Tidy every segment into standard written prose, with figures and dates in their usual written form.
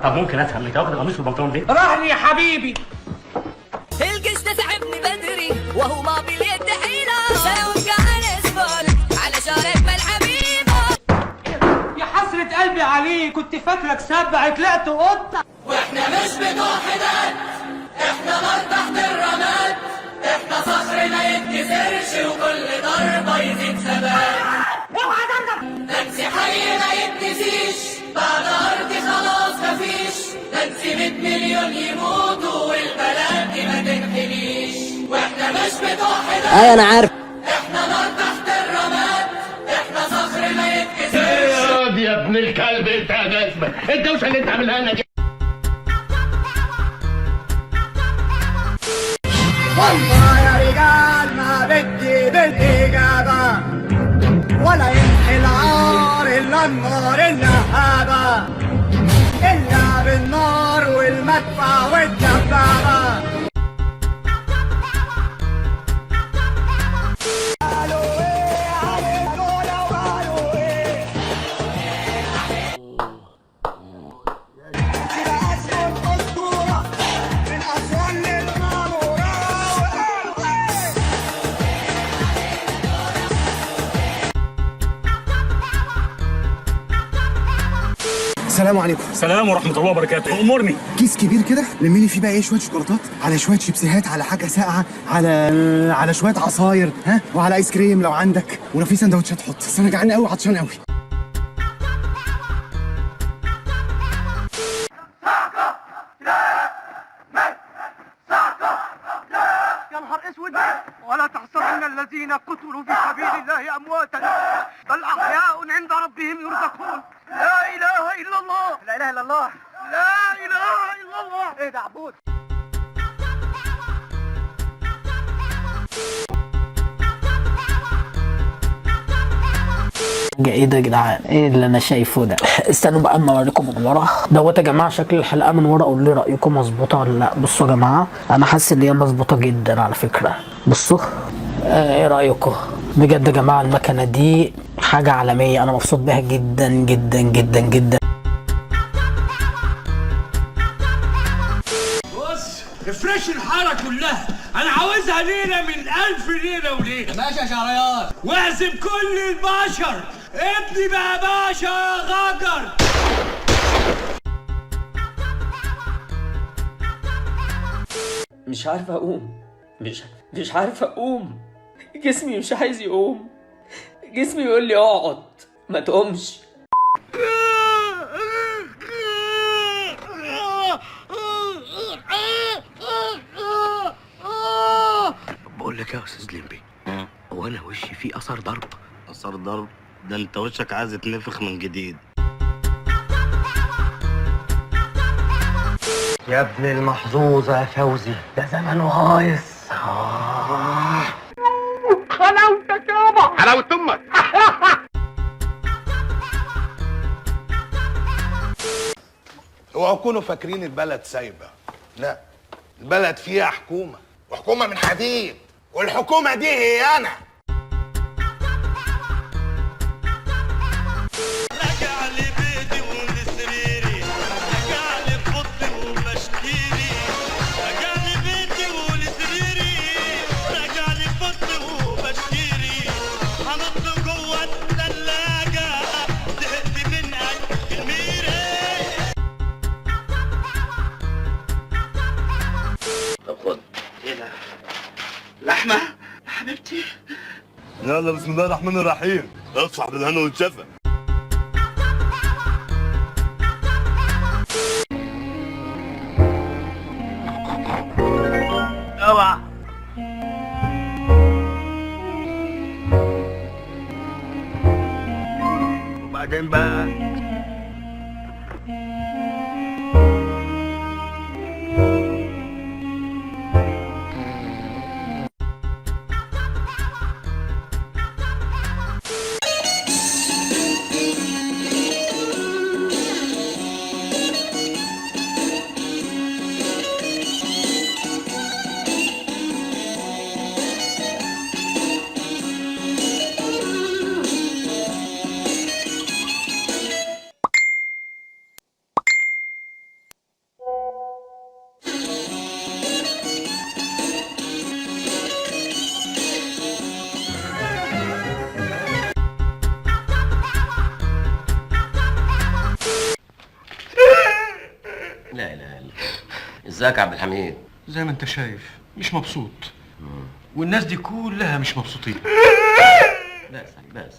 طب ممكن افهم انت واخد القميص والبنطلون ليه؟ راهني يا حبيبي. القش تعبني بدري وهو ما باليد حيله، سلوك على اسفل على شارب الحبيبه. يا حسرة قلبي عليك، كنت فاكرك سبع طلعت قطة. واحنا مش بتوع حداد، احنا نار تحت الرماد، احنا صخر ما يتكسرش وكل ضربة يزيد ثبات. اوعى تندم، ده انت حي ما يتنسيش، بعد ارضي خلاص مفيش، ده انت 100 مليون يموتوا والبلد دي ما تنحنيش. واحنا مش بتوع حداد، انا عارف، احنا نار تحت الرماد، احنا صخر ما يتكسرش. يا ابن الكلب انت يا جزمه، انت وش اللي انت عاملها لنا دي؟ والله يا رجال ما بدي بالإجابة، ولا يمحي العار إلا النار اللهابة، إلا بالنار والمدفع والدبابة. قالوا إيه على الدولة وقالوا إيه؟ كده أسود أسطورة من أسوان للمنورة. السلام عليكم. السلام ورحمه الله وبركاته، امرني. كيس كبير كده لملي فيه بقى ايه، شويه شوكولاتات على شويه شيبسيهات على حاجه ساقعه على شويه عصاير، ها، وعلى ايس كريم لو عندك، ولو في سندوتشات حط، بس انا جعان قوي عطشان قوي. يا نهار اسود، ولا تحسبن الذين قتلوا في سبيل الله امواتا، بل احياء عند ربهم يرزقون. لا اله الا الله، لا اله الا الله، لا اله الا الله. ايه ده عبود؟ ايه ده يا جدعان؟ ايه اللي انا شايفه ده؟ استنوا بقى اما اوريكم من ورا دوت يا جماعه. شكل الحلقه من ورا، قولوا لي رايكم مظبوطه ولا لا. بصوا يا جماعه، انا حاسس ان هي مظبوطه جدا على فكره. بصوا ايه رايكم؟ بجد يا جماعه المكنه دي حاجه عالميه، انا مبسوط بيها جدا جدا جدا جدا. بص افرش الحارة كلها، انا عاوزها ليلة من 1000 ليلة وليلة. ماشي يا شهريار. واعزم كل البشر، ابني بقى باشا يا غجر. مش عارف اقوم، مش عارف اقوم، جسمي مش عايز يقوم، جسمي يقول لي اقعد ما تقومش. بقول لك يا استاذ ليمبي، هو انا وشي فيه اثر ضرب؟ اثر ضرب؟ ده انت وشك عايز يتنفخ من جديد. يا ابن المحظوظة يا فوزي، ده زمن هايص. حلاوتك يابا، حلاوه امك. اوعوا تكونوا فاكرين البلد سايبه، لا، البلد فيها حكومه، وحكومه من حديد، والحكومه دي هي انا. راجع لبيتي ولسريري، راجع لبطني وبشكيري، راجع لبيتي ولسريري، راجع لبطني وبشكيري، هنط جوه الثلاجه زهقت من اكل الميري. طب خد، ايه ده؟ لحمه حبيبتي. يلا بسم الله الرحمن الرحيم، اصفح بالهنا والشفا. اوعى. وبعدين بقى ازيك يا عبد الحميد؟ زي ما انت شايف مش مبسوط، والناس دي كلها مش مبسوطين. بس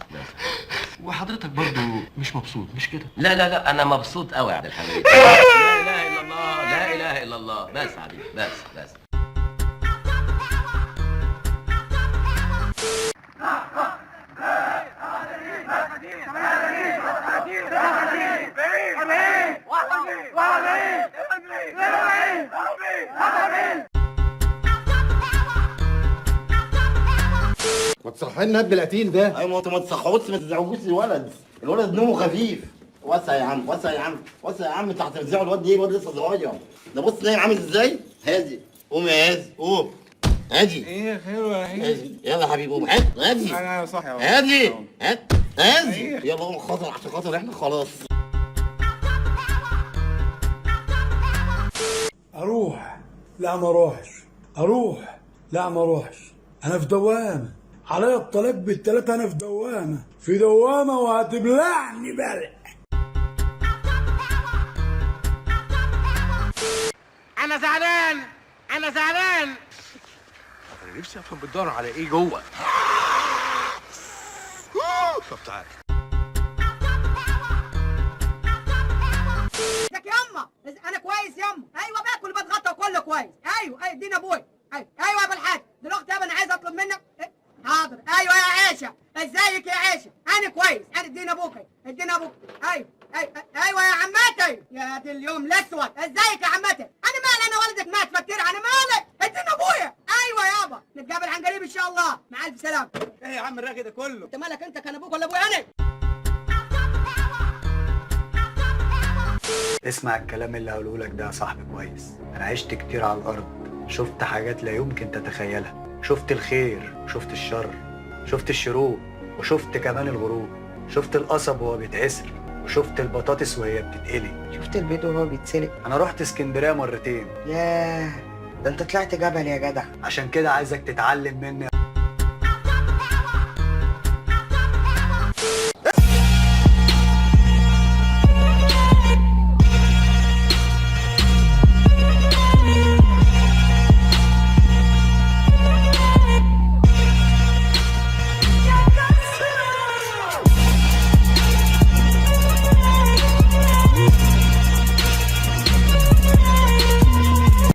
وحضرتك برضو مش مبسوط مش كده؟ لا انا مبسوط قوي يا عبد الحميد. لا اله الا الله، لا اله الا الله. بس يا حبيبي بس. ما تصحي لنا ابن القتيل ده. ايوه ما تصحوش، ما تزعجوش الولد نومه خفيف. وسع يا عم انت هترزعه الواد ايه؟ الواد لسه صغير ده، بص نايم عامل ازاي. هادي قوم يا هادي قوم. هادي ايه خير يا هادي يلا يا حبيبي قوم. هادي انا صاحي اهو. هادي يلا قوم عشان خاطر احنا خلاص. اروح لا ما اروحش، اروح لا ما اروحش، انا في دوامه، عليا الطلاق بالثلاثه، انا في دوامه وهتبلعني بلع. انا زعلان. انا نفسي افهم بتدور على ايه جوه. طب تعالى. ازيك ياما؟ انا كويس ياما. ايوه باكل وبتغطى وكله كويس. ايوه اديني ابويا. ايوه يا ابو الحاج. دلوقتي يابا انا عايز اطلب منك. حاضر. ايوه يا عيشه. ازيك يا عيشه؟ انا كويس. انا اديني ابوك. ايوه يا عمتي. يا دي اليوم الاسود. ازيك يا عمتي؟ انا مالي، انا والدك مات فتير، انا مالي. اديني ابويا. ايوه يابا نتقابل عن قريب ان شاء الله. مع الف سلامه. ايه يا عم الرغي ده كله؟ انت مالك؟ انت كان ابوك ولا ابويا انا؟ اسمع الكلام اللي هقوله لك ده يا صاحبي كويس. انا عشت كتير على الارض، شفت حاجات لا يمكن تتخيلها، شفت الخير وشفت الشر، شفت الشروق وشفت كمان الغروب، شفت القصب وهو بيتعسر وشفت البطاطس وهي بتتقلي، شفت البيض وهو بيتسلق. انا رحت اسكندريه مرتين. ياه، ده انت طلعت جبل يا جدع. عشان كده عايزك تتعلم مني